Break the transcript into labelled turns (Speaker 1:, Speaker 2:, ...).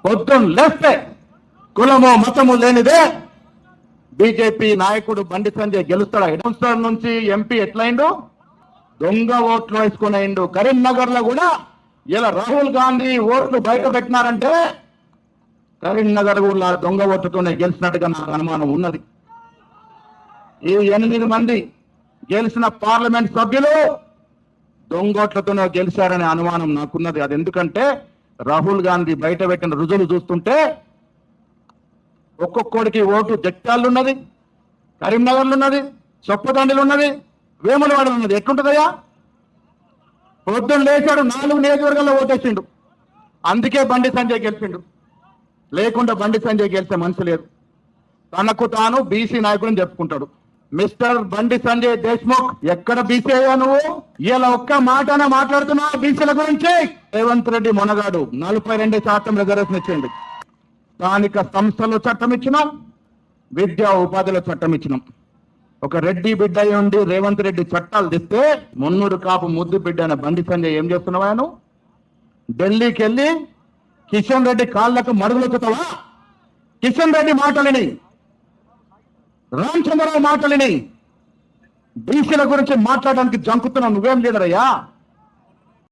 Speaker 1: పొద్దున్న లేస్తే కులము మతము లేనిదే బీజేపీ నాయకుడు బండి సంజయ్ గెలుస్తాడా? సంవత్సరం నుంచి ఎంపీ ఎట్లయిండు? దొంగ ఓట్లు వేసుకునేండు. కరీంనగర్ లో కూడా ఇలా రాహుల్ గాంధీ ఓట్లు బయట పెట్టినారంటే కరీంనగర్ కూడా దొంగ ఓట్లతోనే గెలిచినట్టుగా నాకు అనుమానం ఉన్నది. ఈ 8 మంది గెలిచిన పార్లమెంట్ సభ్యులు దొంగోట్లతోనే గెలిచారనే అనుమానం నాకున్నది. అది ఎందుకంటే రాహుల్ గాంధీ బయట పెట్టిన రుజువులు చూస్తుంటే ఒక్కొక్కడికి ఓటు జగ్త్యాలు ఉన్నది, కరీంనగర్లు ఉన్నది, చొప్పదండిలు ఉన్నది, వేములవాడలు ఉన్నది. ఎట్లుంటుందయ్యా? పొద్దున్న లేచాడు 4 నియోజకవర్గాల్లో ఓటేసిండు. అందుకే బండి సంజయ్ గెలిచిండు. లేకుండా బండి సంజయ్ గెలిచే మనిషి లేదు. తనకు తాను బీసీ నాయకుడిని చెప్పుకుంటాడు. మిస్టర్ బండి సంజయ్ దేశ్ముఖ్, ఎక్కడ బీసీ అయ్యా నువ్వు? ఇలా ఒక్క మాటన మాట్లాడుతున్నావు బీసీల గురించి? రేవంత్ రెడ్డి మొనగాడు 42% రిజర్వేషన్ ఇచ్చింది. స్థానిక సంస్థలు చట్టం ఇచ్చినాం, విద్యా ఉపాధిలో చట్టం ఇచ్చినాం. ఒక రెడ్డి బిడ్డ ఉండి రేవంత్ రెడ్డి చట్టాలు తెస్తే మున్నూరు కాపు ముద్దు బిడ్డ అనే బండి సంజయ్ ఏం చేస్తున్నావా? నువ్వు ఢిల్లీకి వెళ్ళి కిషన్ రెడ్డి కాళ్లకు మడుగులెత్తుతావా? కిషన్ రెడ్డి మాటలిని, రామచంద్రరావు మాటలిని బీసీల గురించి మాట్లాడడానికి జంకుతున్నావు. నువ్వేం లీడర్ అయ్యా?